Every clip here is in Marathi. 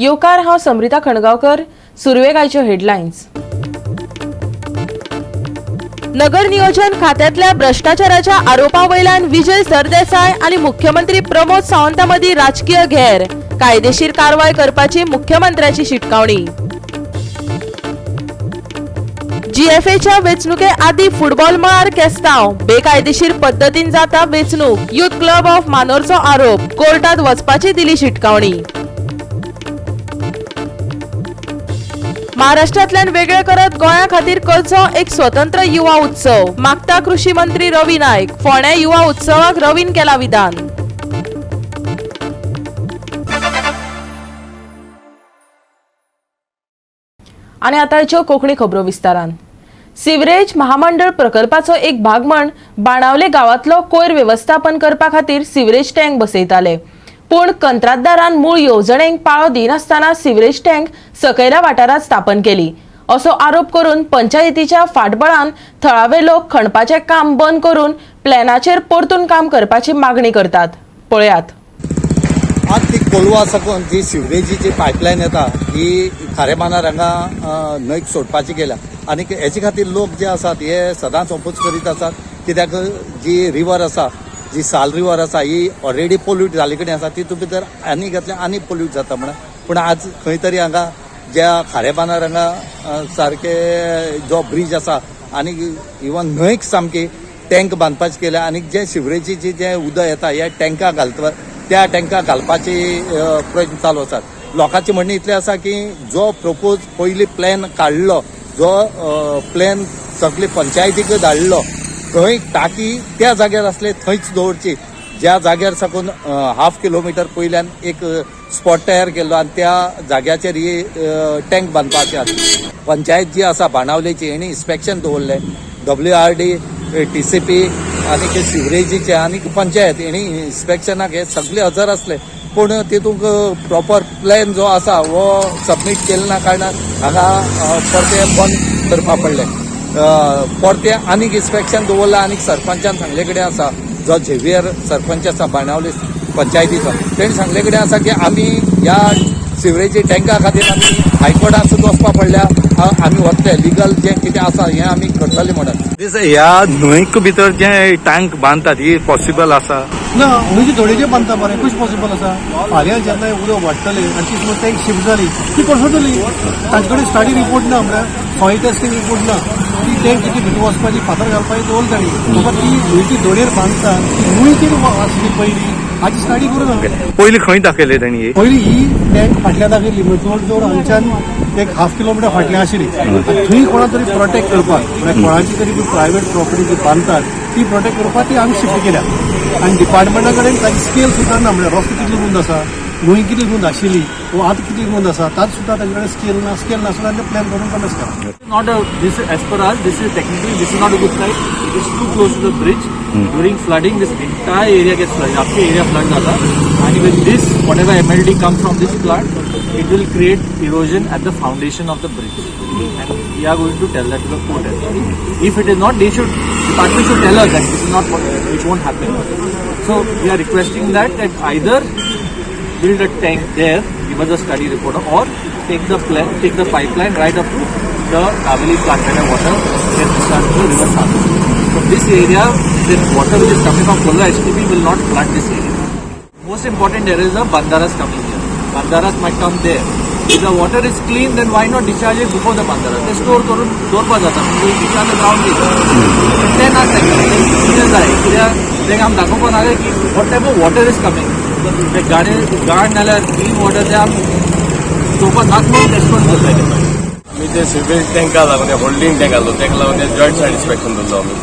योकार हांव समृता खणगांवकर. सुरवेगायच्यो हेडलायन्स. नगर नियोजन खात्यातल्या भ्रष्टाचाराच्या आरोपावयल्यान विजय सरदेसाय आणि मुख्यमंत्री प्रमोद सावंता मदीं राजकीय घेर. कायदेशीर कारवाय करपाची मुख्यमंत्र्याची शिटकावणी. जीएफएच्या वेंचणुके आदी फुटबॉल मळार केस्तांव. बेकायदेशीर पद्दतीन जाता वेंचणूक. युथ क्लब ऑफ मानोरचो आरोप. कोर्टात वचपाची दिली शिटकावणी. महाराष्ट्रांतल्यान वेगळे करत गोंया खातीर करचो एक स्वतंत्र युवा उत्सव. मागता कृषी मंत्री रवी नायक. फोंड्या युवा उत्सवाक रवीन केला विधान. आणि आतांच्यो कोंकणी खबरो विस्तारान. सिवरेज महामंडळ प्रकल्पाचो एक भाग म्हण बाणावले गांवांतलो कोयर व्यवस्थापन करपा खातीर सिवरेज टँक बसयताले. पूण कंत्राटदारान मूळ येवजणेक पाळो दिनासतना सिवरेज टँक सकयल्या वाठारांत स्थापन केली असो आरोप करून पंचायतीच्या फाटबळान थळावे लोक खणपाचें काम बंद करून प्लॅनाचेर परतून काम करपाची मागणी करतात. पळयात. आज ती कोलवा साकून जी सिवरेजीची पायपलायन येता ही खारेमानार हांगा न्हंयक सोडपाची केल्या आनी हेचे खातीर लोक जे आसात हे सदांच ऑपोज करीत आसात. कित्याक जी रिवर आसा जी साल रिवर आसा ही ऑलरेडी पोल्यूट जाले कडेन आसा. तितून भितर आनी घातल्यार आनी पोल्यूट जाता म्हणून. पूण आज खंय तरी हांगा ज्या खारेबांदार हांगा सारके जो ब्रिज आसा आनी इवन न्हंयक सामकी टँक बांदपाचे केल्या आनी जे सिवरेजीचे जे उदक येता ह्या टँका घालता त्या टँका घालपाचे प्रयत्न चालू आसात. लोकांची म्हणणी इतलें आसा की जो प्रपोज पयली प्लॅन काडलो जो प्लॅन सगळे पंचायतीक धाडलो थंय टाकी त्या जाग्यार असले थंयच दवरची. ज्या जाग्यार साकून 1/2 किलोमिटर पयल्यान एक स्पॉट तयार केल्लो आनी त्या जाग्याचेर ही टँक बांदपाचे आसा. पंचायत जी आसा बाणावलेची हेणी इन्स्पेक्शन दवरलें. WRD TCP आनी सिवरेजीचे आनी पंचायत हेणी इन्स्पेक्शनाक हे सगळे हजर आसले. पूण तितूंक प्रॉपर प्लॅन जो आसा हो सबमीट केल्ल्या कारणान हांगा परते बंद करपा पडलें. परते आनीक इन्स्पेक्शन दवरलां आनी सरपंचान सांगले कडेन आसा जो झेवियर सरपंच आसा बाणावले पंचायतीचो तेणी सांगले कडेन आसा की आमी ह्या सिवरेजी टँका खातीर आमी हायकोर्टात सुद्दां वचपा पडल्या आमी वतले लिगल जें कितें आसा हें आमी करतले म्हणून. ह्या न्हंयक भितर जे टँक बांदतात ही पॉसिबल आसा ना न्हंयचे थोडेचे बांदता मरे कशें पॉसिबल आसा. फाल्यां जेन्ना उदक वाडटलें आनी ती समज टँक शिफ्ट जाली ती कोसळटली. तांचे कडेन स्टडी रिपोर्ट ना मरे सॉयल टेस्टिंग रिपोर्ट ना. ती टँक कितें भितर वचपाची फातर घालपाची दवरली ताणी. म्हाका ती न्हंयची दोडेर बांदता ती न्हंय कितें आसली पयली हाची स्टडी करूं ना. पयलीं खंय दाखयले ताणी पयली ही टँक फाटल्यान दाखयली जवळ जवळ हांगच्यान एक 1/2 किलोमिटर फाटल्यान आशिल्ली. थंय कोणा तरी प्रोटेक्ट करपाक म्हळ्यार कोणाची तरी प्रायवेट प्रॉपर्टी जी बांदतात ती प्रोटेक्ट करपाक ती हांगा शिफ्ट केल्या. आनी डिपार्टमेंटा कडेन ताची स्केल सुद्दां ना. म्हळ्यार रस्तो कितलो रुंद आसा न्हंय कितली रुंद आशिल्ली वो आतां कितली रुंद आसा ताचो सुद्दां ताचे कडेन स्केल नासतना ते प्लॅन करून कमी आसता. Not a, this is, as per us, this is technically, this is not a good site. It is too close to the bridge. During flooding, this entire area gets flooded. After area flood jata, and with this, whatever MLD comes from this plant, it will create erosion at the foundation of the bridge. And we are going to tell that to the court as well. If it is not, department should tell us that this is not, which won't happen. So we are requesting that either build a tank there, give us a study report, or take the pipeline right up to the Kavali plant where water gets discharged to the river Sagar. So this area, the water which is coming from Kolla STP will not flood this area. Most important, there is a bandaras coming here. Bandaras might come there. If the water is clean, then why not discharge it before the bandaras? They store करून दोरपा जाता. म्हणजे discharge ground is. Then not like that. Then आहे कित्याक आम दाखोवपाक लागले की what type of water is coming. ते गाड नाल्यार clean water ते आम चोवपाक नाक म्हणून रेस्पॉन्स करता. मी ते सिवरेज टँक लागून ते होल्डिंग टँक आसलो तेका लागून ते जॉयंट सॅटिस्फॅक्शन दवरलो आमी.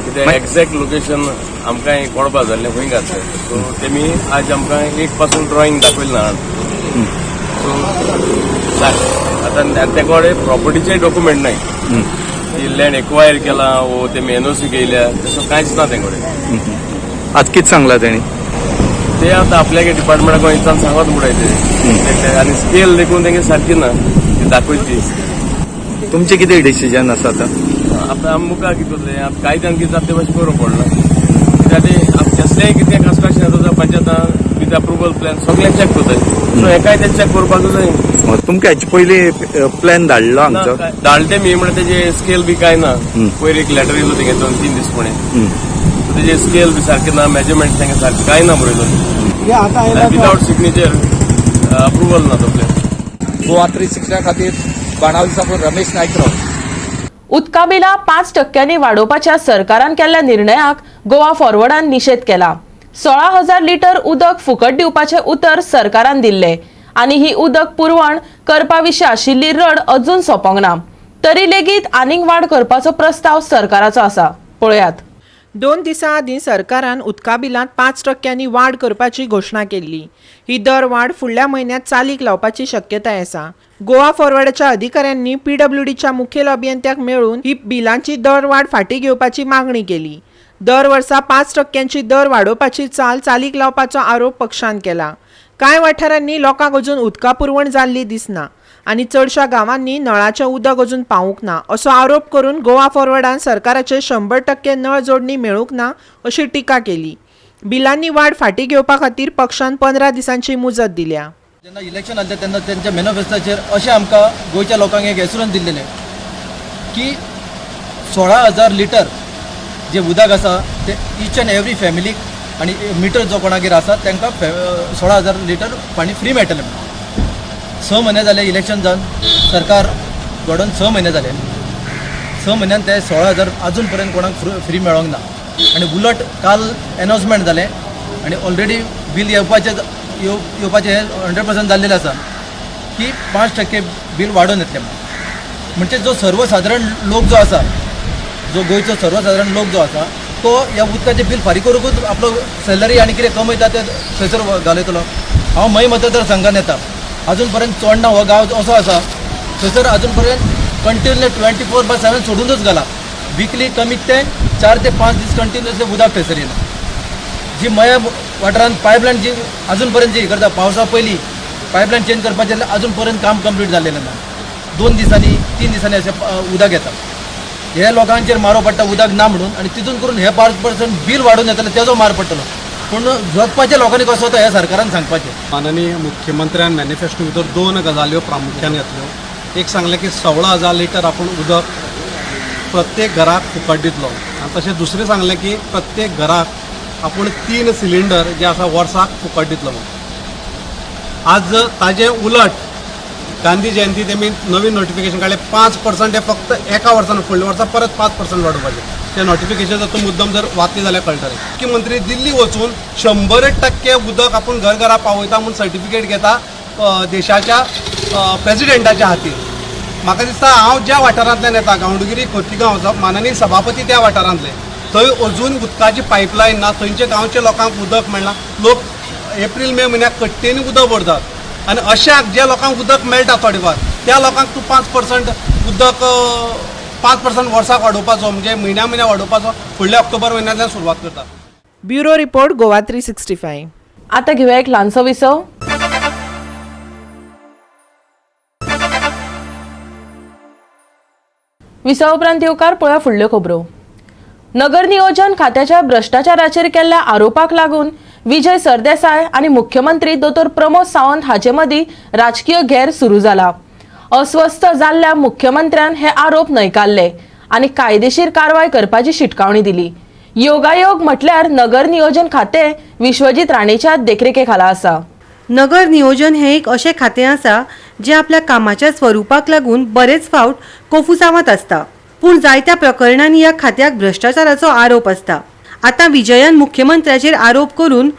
कित्याक एक्झॅक्ट लोकेशन आमकां कळपाक जाल्लें खंय घातलें. सो तेमी आज आमकां 1 पासून ड्रॉइंग दाखयलें ना. सो आतां ते कडेन प्रॉपर्टीचे डॉक्युमेंट नाय. ती लँड एक्वायर केला वो तेमी NOC घेयल्या तसो कांयच ना ते कडेन. आज कितें सांगला तेणी ते आतां आपल्या डिपार्टमेंटाक वयतान सांगत म्हणटाय आनी स्केल देखून तेंगे सारकी ना दाखोवची. तुमचे कितें डिसिजन आसा आतां मुखार कितें जालें आतां कायद्यान कितें जाता ते मातशें करूंक पडना. कित्याक ते कसलेंय कितें कन्स्ट्रक्शन येता पंचायतान कितें अप्रुवल प्लॅन सगळे चॅक करताय सो हेकाय ते चॅक करपाक जाय तुमकां हेचे पयलीं प्लॅन धाडलो हांगचो धाडले मी म्हणजे तेजे स्केल बी काय ना पयर एक लेटर येयलो तेगे 2-3 दीस पुणे तेजे स्केल बी सारखे ना मेजरमेंट तेंगे सारखे काय ना बरयलो विदाउट सिग्नेचर अप्रुवल ना तो प्लॅन गोवा 360 खातीर बाणावली साकून रमेश नायकराव. उदका बिलां 5% वाडोवपाच्या सरकारान केल्ल्या निर्णयाक गोवा फॉरवर्डान निशेध केला. 16,000 लिटर उदक फुकट दिवपाचे उतर सरकारान दिल्ले आनी ही उदक पुरवण करपा विशीं आशिल्ली रड अजून सोंपोंक ना. तरी लेगीत आनीक वाड करपाचो प्रस्ताव सरकाराचो आसा. पळयात. 2 दिसां आदीं सरकारान उदका बिलांत 5% वाड करपाची घोशणा केल्ली. ही दर वाड फुडल्या म्हयन्यांत चालीक लावपाची शक्यताय आसा. गोवा फॉरवर्डाच्या अधिकाऱ्यांनी PWDच्या मुखेल अभियंत्याक मेळून ही बिलांची दर वाड फाटीं घेवपाची मागणी केली. दर वर्सा 5%ची दर वाडोवपाची चालीक लावपाचो आरोप पक्षान केला. कांय वाठारांनी लोकांक अजून उदका पुरवण जाल्ली दिसना आनी चडशा गांवांनी नळाचें उदक अजून पावूंक ना असो आरोप करून गोवा फॉरवर्डान सरकाराचे 100% नळ जोडणी मेळूंक ना अशी टिका केली. बिलांनी वाड फाटीं घेवपा खातीर पक्षान 15 दिसांची मुजत दिल्या. जेन्ना इलेक्शन जालें तेन्ना तेंच्या मॅनिफेस्टोचेर अशें आमकां गोंयच्या लोकांक एक एश्युरन्स दिल्लेलें की 16,000 लिटर जे उदक आसा ते ईच एंड एवरी फॅमिलीक आनी मिटर जो कोणागेर आसा तांकां 16,000 लिटर पाणी फ्री मेळटलें. 6 म्हयने जाले इलेक्शन जावन सरकार घडोवन 6 म्हयने जाले. 6 म्हयन्यान ते 16,000 अजून पर्यंत कोणाक फ्री मेळोंक ना आनी उलट काल अनाउन्समेंट जालें आनी ऑलरेडी बील येवपाचें हे 100% जाल्लेलें आसा की 5% बील वाडोवन येतलें. म्हणजे जो सर्वसाधारण लोक जो आसा जो गोंयचो सर्वसाधारण लोक जो आसा तो ह्या उदकाचें बील फारीक करूनच आपलो सॅलरी आनी कितें कमयता ते थंयसर घालयतलो. हांव मय मतदारसंघान येता अजून पर्यंत चोडणा हो गांव असो आसा थंयसर अजून पर्यंत कंटिन्यू 24/7 सोडूनच घाला. विकली कमीत ते 4 ते 5 दीस कंटिन्युअसली उदक थंयसर येना. जी मया वाठारांत पायपलायन जी अजून पर्यंत जी करता पावसा पयलीं पायपलायन चेंज करपाचें जाल्यार अजून पर्यंत काम कंप्लीट जाल्लेलें ना. 2 दिसांनी 3 दिसांनी अशें उदक येता. हे लोकांचेर मारो पडटा उदक ना म्हणून आनी तितून करून हे 5% बील वाडून येतले तेजो मार पडटलो. पूण जगपाचे लोकांनी कसो तो ह्या सरकारान सांगपाचें. माननीय मुख्यमंत्र्यान मॅनिफेस्टो भितर 2 गजाल्यो प्रामुख्यान येतल्यो. एक सांगलें की 16,000 लिटर आपूण उदक प्रत्येक घराक फुकट दितलो आनी तशें दुसरें सांगलें की प्रत्येक घराक आपूण 3 सिलिंडर जे आसा वर्साक फुकट दितलो म्हणून. आज ताजे उलट गांधी जयंती तेमी नवीन नोटिफिकेशन काडलें 5% हे फक्त एका वर्सान फुडल्या वर्सा परत 5% वाडोवपाचें. ते नोटिफिकेशन तो मुद्दम जर वाचली जाल्यार कळटलें. मुख्यमंत्री दिल्ली वचून 100% उदक आपूण घरा पावयता म्हणून सर्टिफिकेट घेता देशाच्या प्रेसिडेंटाच्या हातीर. म्हाका दिसता हांव ज्या वाठारांतल्यान येता गांवडोंगरी खोतीगांव माननीय सभापती त्या वाठारांतले थंय अजून उदकाची पायपलायन ना. थंयचे गांवच्या लोकांक उदक मेळना. लोक एप्रील मे म्हयन्याक कट्टेनी उदक भरतात आनी अशाक ज्या लोकांक उदक मेळटा थोडे फार त्या लोकांक तूं 5% उदक 5% वर्साक वाडोवपाचो म्हणजे म्हयन्या वाडोवपाचो फुडल्या ऑक्टोबर म्हयन्यांतल्यान सुरवात करता. Bureau report Goa 365. आता घेऊया एक ल्हानसो विसव. विसव उपरांत येवकार पळया फुडल्यो खबरो. नगर नियोजन खात्याच्या भ्रष्टाचाराचेर केल्ल्या आरोपाक लागून विजय सरदेसाय आनी मुख्यमंत्री दोतोर प्रमोद सावंत हाचे मदीं राजकीय घेर सुरू जाला. अस्वस्थ जाल्ल्या मुख्यमंत्र्यान हे आरोप न्हयकारले आनी कायदेशीर कारवाय करपाची शिटकावणी दिली. योगायोग म्हटल्यार नगर नियोजन खातें विश्वजीत राणेच्या देखरेखे खाला आसा. नगर नियोजन हे एक अशें खातें आसा जें आपल्या कामाच्या स्वरुपाक लागून बरेच फावट कोफुसांवात आसता. पूण जायत्या प्रकरणांनी ह्या खात्याक भ्रष्टाचाराचो आरोप आसता. आता विजयान मुख्यमंत्र्याचेर आरोप करून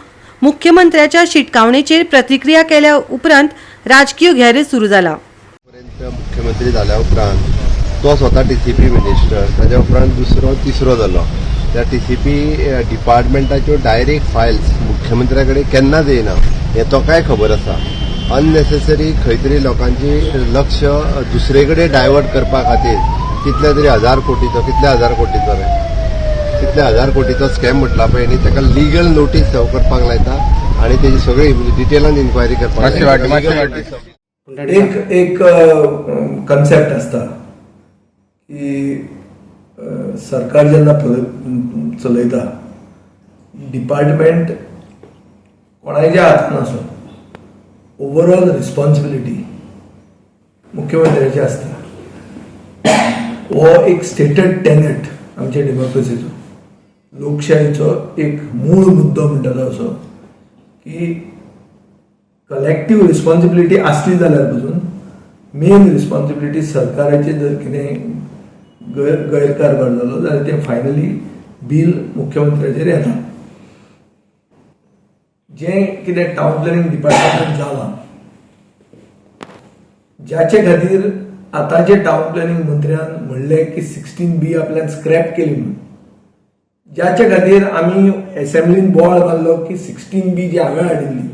मुख्यमंत्र्याच्या शिटकावणेचेर प्रतिक्रिया केल्या उपरांत राजकीय घेर सुरू जाला. मुख्यमंत्री जाल्या उपरांत तो स्वता TCP मिनिस्टर ताच्या उपरांत दुसरो तिसरो जालो. त्या TCP डिपार्टमेंटाच्यो डायरेक्ट फायल्स मुख्यमंत्र्या कडेन केन्नाच येयना हें तो काय खबर आसा. अननेसेसरी खंय तरी लोकांची लक्ष दुसरे कडेन डायवर्ट करपा खातीर कितल्या तरी 1000 कोटीचो कितल्या हजार कोटीचो स्कॅम म्हटला पळय न्ही ताका लिगल नोटीस सर्व करपाक लायता आनी तेजी सगळी डिटेलान इन्क्वायरी करपाक एक कन्सेप्ट आसता की सरकार जेन्ना चलयता डिपार्टमेंट कोणाच्या हातान आसूं ओवरऑल रिस्पॉन्सिबिलिटी मुख्यमंत्र्याची आसता. हो एक स्टेटड टेनट आमच्या डेमोक्रेसीचो, लोकशायेचो एक मूळ मुद्दो म्हणटा तो असो की कलेक्टिव्ह रिस्पॉन्सिबिलिटी आसली जाल्यार पासून मेन रिस्पॉन्सिबिलिटी सरकाराचे जर कितें गैरकारभार जालो जाल्यार तें फायनली बील मुख्यमंत्र्याचेर येता. जें कितें टावन प्लॅनिंग डिपार्टमेंटान जालां, ज्याचे खातीर आतांचे टावन प्लॅनिंग मंत्र्यान म्हणलें की 16B आपल्यान स्क्रॅप केली म्हणून, ज्याचे खातीर आमी असेंब्लीन बोवाळ घाल्लो की 16B जी हांवें हाडिल्ली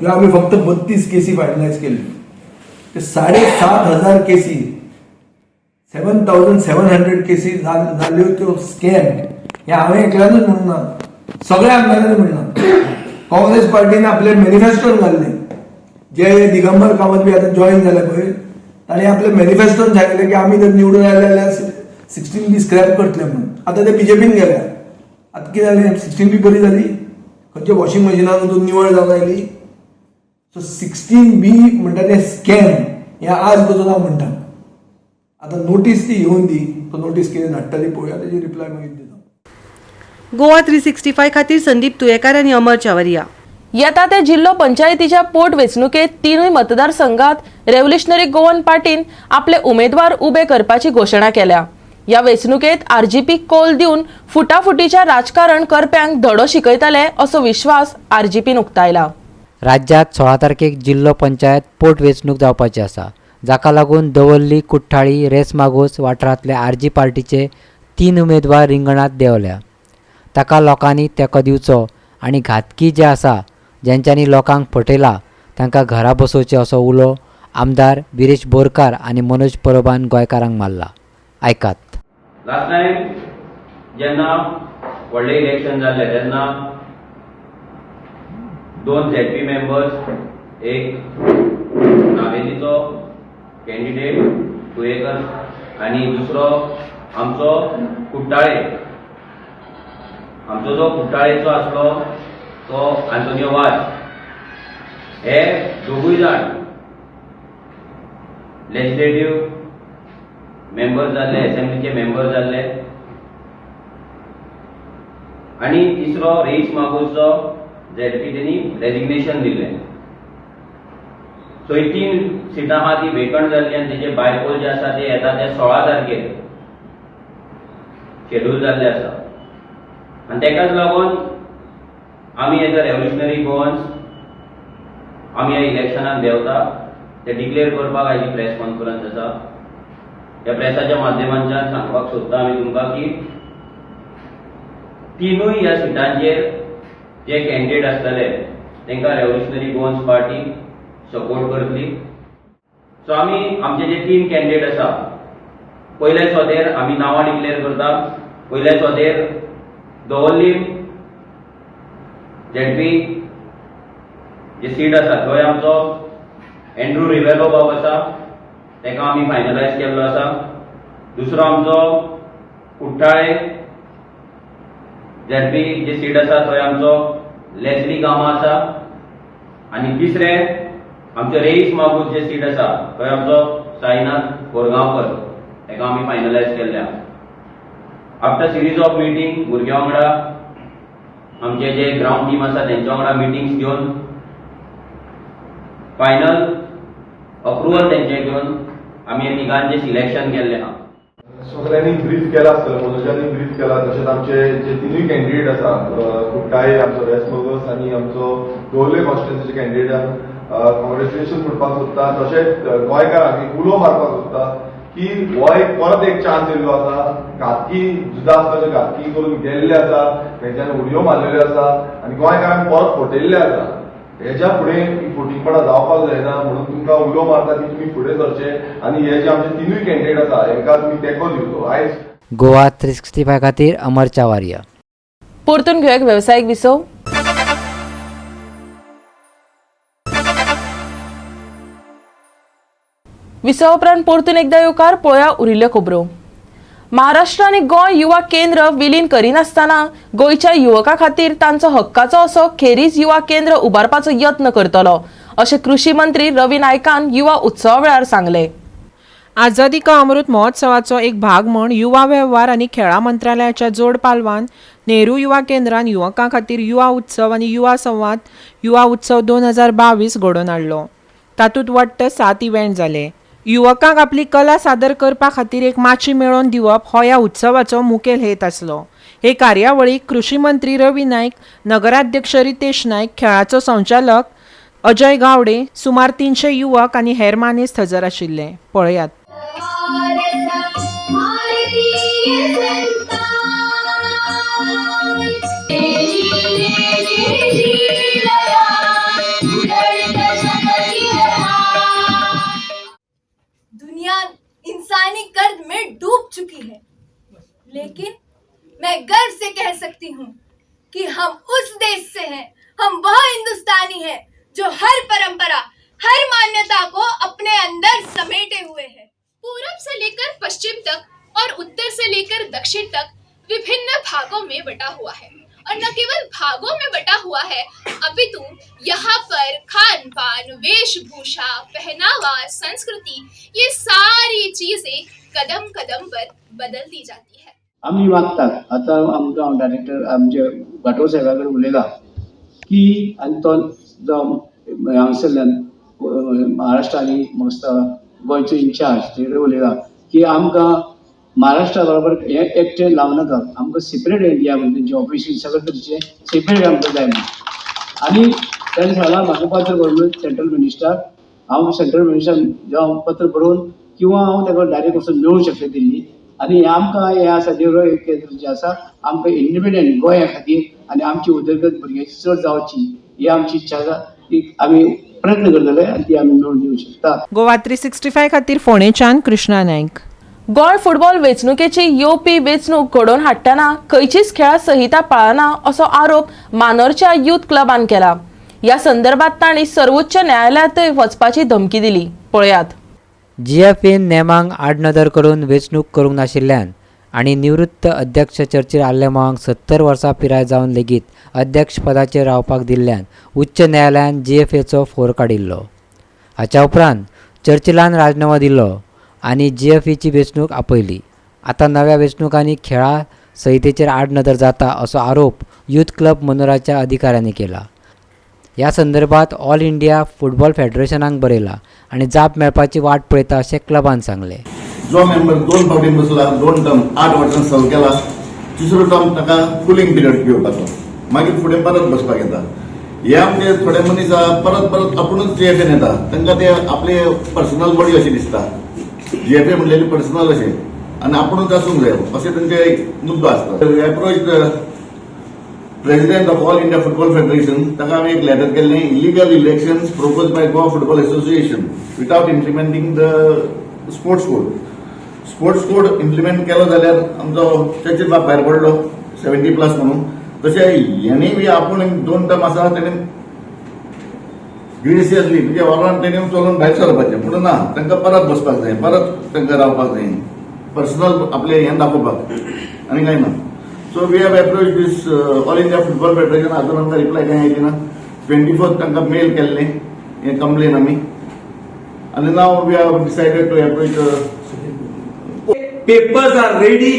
ह्यो आमी फक्त 32 केसी फायनलायज केल्ल्यो. ते 7,500 केसी 7,700 केसी जाल्ल्यो त्यो स्कॅम हे हांवें एकल्यानूच म्हणूंक ना, सगळ्या आमदारांनी म्हणला. काँग्रेस पार्टीन आपले मॅनिफेस्टोन घाल्ले, जे दिगंबर कामत बी आतां जॉईन जाले पळय ताणें आपले मॅनिफेस्टोन सांगिल्लें की आमी जर निवडून आयले जाल्यार 16B स्क्रॅप करतले म्हणून. आतां ते बीजेपीन गेल्या. आतां कितें जालें, 16B बरी जाली, खंयचे वॉशिंग मशिनान वचून निवळ जावन आयली. सो 16B म्हणटा तें स्कॅम हें आज पसून हांव म्हणटा. आतां नोटीस ती येवन दी, तो नोटीस कितें धाडटा ती पळोवया, ताची रिप्लाय मागीर दिता. गोवा 365 खातीर संदीप तुयेकार आनी अमर चावरिया. येता ते जिल्लो पंचायतीच्या पोटवेंचणुकेत तीनूय मतदारसंघात रेव्होल्युशनरी गोवन पार्टीन आपले उमेदवार उबे करपाची घोशणा केल्या. या वेंचणुकेत RGP कौल दिवन फुटाफुटीच्या राजकारण करप्यांक धडो शिकयतले असो विश्वास RGPन उक्तायला. राज्यात 16 तारखेक जिल्लो पंचायत पोटवेंचणूक जावपाची आसा, जाका लागून दवर्ली, कुठ्ठाळी, रेसमागोस वाठारांतले RG पार्टीचे 3 उमेदवार रिंगणात देंवल्या. ताका लोकांनी तेंको दिवचो आनी घातकी जे आसा जेंच्यांनी लोकांक फटयला तांकां घरा बसोवचे असो उलो आमदार विरेश बोरकार आनी मनोज परबान गोंयकारांक मारला. आयकात. लास्ट टायम जेन्ना व्हडलें इलेक्शन जाल्लें तेन्ना 2 ZP मेंबर्स, एक नावेलीचो कॅन्डिडेट तुयेकर आनी दुसरो आमचो कुट्टाळे, आमचो जो कुट्टाळेचो आसलो तो आंतोनियो वाज, हे दोगूय जाण लेजिस्लेटिव्ह मेंबर जाल्ले, असेंब्लीचे मेंबर जाल्ले. आनी तिसरो रेईस मागोसचो ZP तेणी रेजिग्नेशन दिल्लें. सो ही 3 सिटां आहा ती वेकंट जाल्ली आनी तेजे बायपोल जे आसा ते येता ते 16 तारखेर शेड्यूल जाल्ले आसा. आनी तेकाच लागून आमी एज अ रेव्होल्युशनरी गोवन्स आमी ह्या इलेक्शनाक देंवता. ते डिक्लेअर करपाक आयची प्रेस कॉन्फरन्स आसा. ह्या प्रेसाच्या माध्यमांतल्यान सांगपाक सोदता आमी तुमकां की तीनूय ह्या सिटांचेर जे कॅन्डिडेट आसतले तांकां रेव्होल्युशनरी गोवन्स पार्टी सपोर्ट करतली. सो आमी आमचे जे 3 कॅन्डिडेट आसा, पयल्या सुवातेर आमी नांवां डिक्लेअर करता. पयल्या सुवातेर दवर्ली ZP जे सीट आसा थंय आमचो एंड्रू रिवेलो बाब आसा, तेका आमी फायनलायज केल्लो आसा. दुसरो आमचो कुट्टाळे ZP जे सीट आसा थंय आमचो लेस्ली गामा आसा. आनी तिसरे आमचे रेईस मागूस जे सीट आसा थंय आमचो साईनाथ कोरगांवकर, तेका आमी फायनलायज केल्ल्या. आफ्टर सिरीज ऑफ मिटींग भुरग्यां वांगडा आमचे जे ग्राउंड टीम आसा तेंच्या वांगडा मिटिंग्स घेवन फायनल अप्रुवल तेंचे घेवन आमी हे तिगांचें सिलेक्शन केल्लें आहा. सगळ्यांनी ब्रीफ केला आसतलो, मनोजांनी ब्रीफ केला. तशेंच आमचे जे 3 कॅन्डिडेट आसा, कुट्टाळे, आमचो रेसमोगस आनी आमचो दवर्ले कॉन्स्टिट्युएन्सीचे कॅन्डिडेटांक कॉंग्रेच्युलेशन म्हणपाक सोदता. तशेंच गोंयकारांक एक उलो मारपाक सोदता की हो परत एक चान्स येयल्लो आसा. घातकी जुदा आसता घातकी करून गेल्ले आसा, तेंच्यांनी उडयो मारलेल्यो आसा आनी गोंयकारांक परत फटयल्ले आसा. हेच्या फुडें फुटींगपणां जावपाक जायना म्हणून तुमकां उलो मारता की तुमी फुडें सरचे आनी हे जे आमचे 3 कॅन्डिडेट आसा हेंकां तुमी तेंको दिवचो. आयज गोवा 365 खातीर अमर चावरिया. परतून घेवया एक वेवसायीक विसव. विसव उपरांत परतून एकदा येवकार पळोवया उरिल्ल्यो खबरो. महाराष्ट्र आणि गोंय युवा केंद्र विलीन करिनासतना गोंयच्या युवकां खातीर तांचो हक्काचो असो खेरीज युवा केंद्र उबारपाचो यत्न करतलो अशें कृषी मंत्री रवी नायकान युवा उत्सवा वेळार सांगले. आझादी का अमृत महोत्सवाचो एक भाग म्हूण युवा वेव्हार आनी खेळां मंत्रालयाच्या जोड पालवान नेहरू युवा केंद्रान युवकां खातीर युवा उत्सव आनी युवा संवाद युवा उत्सव 2022 घडोवन हाडलो. तातूंत वट्ट 7 इव्हेंट जाले. युवकांक आपली कला सादर करपा खातीर एक माची मेळोवन दिवप हो ह्या उत्सवाचो मुखेल हेत आसलो. हे कार्यावळीक कृषी मंत्री रवी नायक, नगराध्यक्ष रितेश नायक, खेळाचो संचालक अजय गावडे, सुमार 300 युवक आनी हेर मानेस्त हजर आशिल्ले. पळयात. दुनिया इंसानी कर्ज में डूब चुकी है, लेकिन मैं गर्व से कह सकती हूँ कि हम उस देश से हैं, हम वह हिंदुस्तानी हैं जो हर परंपरा, हर मान्यता को अपने अंदर समेटे हुए है. पूरब से लेकर पश्चिम तक और उत्तर से लेकर दक्षिण तक विभिन्न भागों में बटा हुआ है. और न केवल भागों में बटा हुआ है, अपितु यहाँ पर खान पान, वेशभूषा, पहनावा, संस्कृति, ये सारी चीजें कदम कदम पर बदलती जाती है. आम्ही मागतात आता आमचा डायरेक्टर आमचे घाटोळ साहेबाकडे उलयला की आनी तो जो हांगसरल्यान महाराष्ट्र आनी गोंयचो इंचार्ज तेकडे उलयला की आमकां महाराष्ट्रा बरोबर हे एकटे लावं नाका, आमकां सेपरेट इंडिया म्हणजे जे ऑफिसीस सगळे तरेचे सेपरेट आमकां जाय म्हणून. आनी ताणें सांगलां म्हाका पत्र बरोवन सेंट्रल मिनिस्टर, हांव सेंट्रल मिनिस्टर जेव्हा पत्र बरोवन किंवा हांव ताका डायरेक्ट वचून मेळूंक शकता दिल्ली. आनी आमकां हे आसा देवरो एक केंद्र जें आसा आमकां इंडिपेंडंट गोंया खातीर आनी आमची उदरगत भुरग्यांची चड जावची ही आमची इच्छा आसा. ती आमी प्रयत्न करतले आनी ती आमी मेळून दिवंक शकता. गोवा 365 खातीर फोंडेच्यान कृष्णा नायक. गोंय फुटबॉल वेंचणुकेची येवपी वेंचणूक घडोवन हाडटना खंयचीच खेळा संहिता पाळना असो आरोप मानोरच्या युथ क्लबान केला. ह्या संदर्भात तांणी सर्वोच्च न्यायालयातय वचपाची धमकी दिली. पळयात. GFAन नेमांक आडनदर करून वेंचणूक करूंक नाशिल्ल्यान आनी निवृत्त अध्यक्ष चर्चील आल्लेमांक 70 वर्सां पिराय जावन लेगीत अध्यक्ष पदाचेर रावपाक दिल्ल्यान उच्च न्यायालयान GFAचो फोर काडिल्लो. हाच्या उपरांत चर्चिलान राजिनामो दिल्लो आनी GFAची वेंचणूक आपयली. आतां नव्या वेंचणुकांनी खेळा संहितेचेर आडनदर जाता असो आरोप युथ क्लब मनोराच्या अधिकाऱ्यांनी केला. ह्या संदर्भात ऑल इंडिया फुटबॉल फेडरेशनाक बरयला आनी जाप मेळपाची वाट पळयता अशें क्लबान सांगलें. जो मेंबर 2 फावटी बसला, 2 टर्म 8 वर्सां सर्व केला, तिसरो टर्म ताका कुलिंग पिरियड घेवपाचो, मागीर फुडें परत बसपाक येता. हे आमचे थोडे मनीस परत आपुणूच GFAन येता, तांकां ते आपले पर्सनल बॉडी अशी दिसता. GFA म्हणलेली पर्सनल अशें आनी आपुणूच आसूंक जाय अशें तांचे एक मुद्दो आसता. Approach president of all India football federation ताका आमी एक लेटर केल्लें, illegal elections propose by Goa football association without implementing the sports code. Sports code implement केलो जाल्यार आमचो चर्चील बाब भायर पडलो 70+ म्हणून. तशें हेणी बी आपूण 2 टर्म आसा तेणें सिरियसली म्हणजे ऑलराउंड तेणें चलून भायर सरपाचें म्हणून ना, तांकां परत बसपाक जाय, परत तांकां रावपाक जाय, पर्सनल आपले हें दाखोवपाक आनी कांय ना. So we have approach this All India football Federation. अजून आमकां रिप्लाय कांय येयली ना. 24th तांकां मेल केल्लें हें कंप्लेन आमी आनी नाव we have decided to approach. Papers are ready.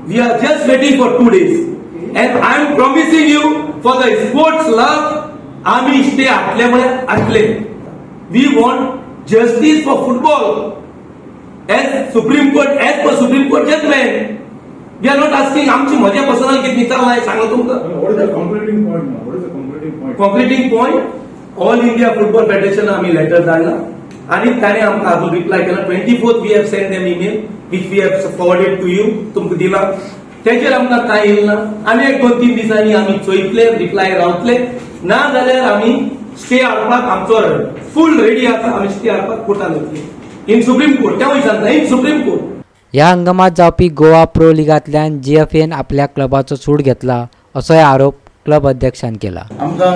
We are just waiting for 2 days. And I am promising you for the sports love, आम्ही stay हाटल्यामुळे हाटले. We want justice for football. As Supreme Court, as per Supreme Court judgment, we are not asking आमची मजा पर्सनल किती निकाल नाही सांगतो तुमका. What is the concluding point now? What is the concluding point? Concluding point, All India Football Federation आम्ही लेटर धाडला आणि त्याने आमका अजून रिप्लाय केला. 24th we have sent them email which we have forwarded to you. तुमका दिला. त्याचेर आमकां काय येईल ना. आनी 1-2-3 दिसांनी आम्ही चोयतले, रिप्लाय रावतले ना जाल्यार आम्ही स्टे हाडपाक आमचो फुल रेडी आसा. आम्ही स्टे हाडपाक कोर्टान वतले इन सुप्रीम कोर्ट. त्या वयसान इन सुप्रीम कोर्ट. ह्या हंगामात जावपी गोवा प्रो लिगांतल्यान GFAन आपल्या क्लबाचो सूट घेतला असोय आरोप क्लब अध्यक्षान केला. आमकां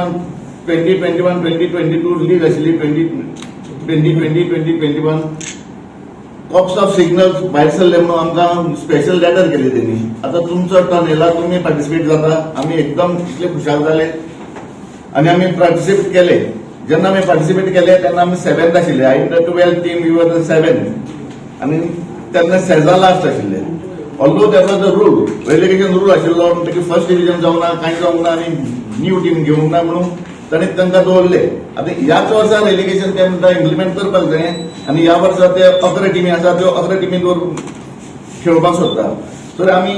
2021-2022 लीग आशिल्ली, 2020-2021 कॉप्स ऑफ सिग्नल्स भायर सरले म्हणून आमकां स्पेशल लेटर केली त्यांनी. आता तुमचो टर्न येयला, तुम्ही पार्टिसिपेट जाता. आम्ही एकदम इतले खुशाल जाले आणि आम्ही पार्टिसिपेट केले. जेन्ना आम्ही पार्टिसिपेट केले तेन्ना आमी 7th आशिल्ले. In the 12th team we were the 7th आणि तेन्ना सेजा लास्ट आशिल्ले. Although that was the rule, relegation rule आशिल्लो म्हणटकीर फर्स्ट डिव्हिजन जावंक ना, कांय जावंक ना आनी न्यू टीम घेवंक ना म्हणून तांणी तांकां दवरले. आता ह्याच वर्सा रेलिगेशन ते म्हणटा इम्प्लिमेंट करपाक जाय आणि ह्या वर्सा ते 11 टिमी आसा त्यो 11 टिमींत खेळपाक सोदता. तर आमी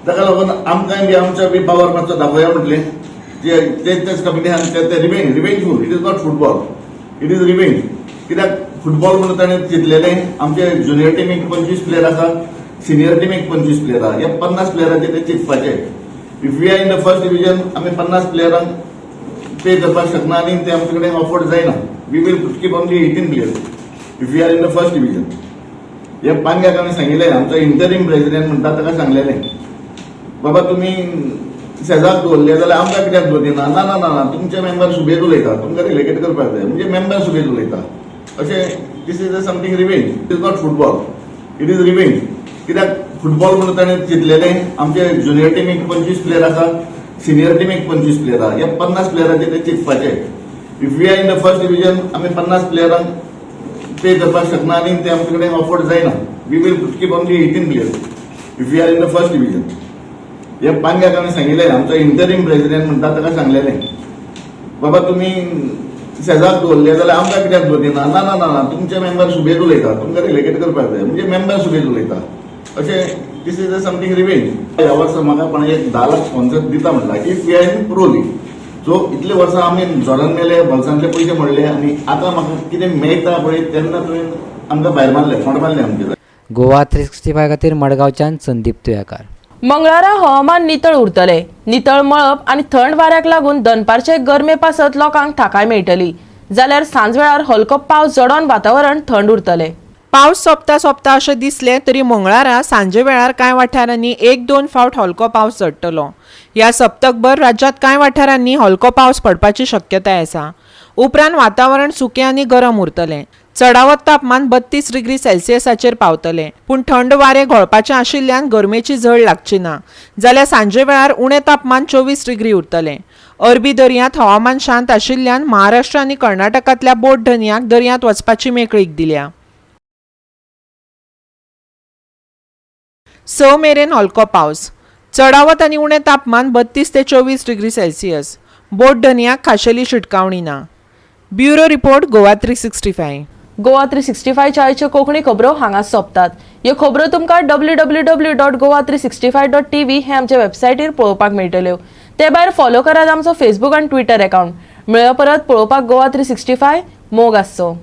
ताका लागून आमकांय बी आमच्या बी पावर मातसो दाखोवया म्हटलें. तेच कमिटीन ते revengeful. It is not football, it is revenge. कित्याक फुटबॉल म्हणून ताणें चिंतलेले आमचे ज्युनियर टिमीक 25 प्लेयर आसा, सिनियर टीमेक 25 प्लेयर आहा. हे 50 प्लेयरांचे ते चिंतपाचे. If we are in the first division आमी 50 प्लेयरांक पे करपाक शकना आणि ते आमचे कडेन अफोर्ड जायना. We will keep only 18 players if we are in the first division. हे पांग्याक आमी सांगिल्लें, आमचो इंटरीम प्रेसिडेंट म्हणटा ताका सांगलेलें, बाबा तुम्ही सेजाक दवरले जाल्यार आमकां कित्याक दवरिना. ना ना ना तुमचे मेंबर सुबेज उलयता, तुमकां रिलेटेड करपाक जाय म्हणजे मेंबर सुबेज उलयता अशें. This is something revenge. It is not football, it is revenge. कित्याक फुटबॉल म्हणून ताणें चिंतलेले आमचे ज्युनियर टीमीक 25 प्लेयर आसा, सिनियर टीमेक 25 प्लेयर आहा. हे 50 प्लेयरांचे ते चिंतपाचे. If we are in the first division आमी 50 प्लेयरांक पे करपाक शकना आणि ते आमचे कडेन अफोर्ड जायना. We will keep only 18 players if we are in the first division. हे पांग्याक आमी सांगिल्लें, आमचो इंटरीम प्रेसिडेंट म्हणटा ताका सांगलेलें, बाबा तुम्ही सेजाक दवरले जाल्यार आमकां कित्याक दवरिना. ना ना ना तुमचे मेंबर सुबेज उलयता, तुमकां रिलेटेड करपाक जाय म्हणजे मेंबर सुबेज उलयता अशें. This is something revenge. ह्या वर्सा म्हाका कोणें एक 10 लाख स्पॉन्सर दिता म्हणला if we are in pro league. So इतले वर्सां आमी जोरान मेले, बॉल्सांतले पयशे मोडले आणि आता म्हाका कितें मेळटा पळय तेन्ना तुवें आमकां भायर मारले, फोंड मारले आमचे. गोवा 365 खातीर मडगांवच्यान संदीप तुयेकार. मंगळारा हवामान नितळ उरतले. नितळ मळब आणि थंड वाऱ्याक लागून दनपारचे गरमे पासत लोकांक थाकाय मेळटली. जाल्यार सांजवेळार हलको पावस जडोन वातावरण थंड उरतले. पावस सोंपता सोंपता अशें दिसलें तरी मंगळारा सांजे वेळार कांय वाठारांनी 1-2 फावट हलको पावस झडटलो. ह्या सप्तकभर राज्यांत कांय वाठारांनी हलको पावस पडपाची शक्यताय आसा. उपरांत वातावरण सुकें आनी गरम उरतलें. चडावत तापमान 32 डिग्री सेल्सियसाचेर पावतलें. पूण थंड वारें घोळपाचें आशिल्ल्यान गरमेची झळ लागची ना. जाल्यार सांजे वेळार उणें तापमान 24 डिग्री उरतलें. अरबी दर्यांत हवामान शांत आशिल्ल्यान महाराष्ट्र आनी कर्नाटकांतल्या बोट धन्याक दर्यांत वचपाची मेकळीक दिल्या. 6 मेरेन हलको पावस. चडावत आनी उणें तापमान 32 ते 24 डिग्री सेल्सियस. बोट धन्याक खाशेली शिटकावणी ना. Bureau report Goa 365. गोवा 365 च्या आयच्यो कोंकणी खबरो हांगाच सोंपतात. ह्यो खबरो तुमकां www.goa365.tv हे आमचे वेबसायटीर पळोवपाक मेळटल्यो. ते भायर फॉलो करात आमचो फेसबूक आनी ट्विटर अकाउंट. मेळ्यो परत पळोवपाक गोवा 365. मोग आसचो.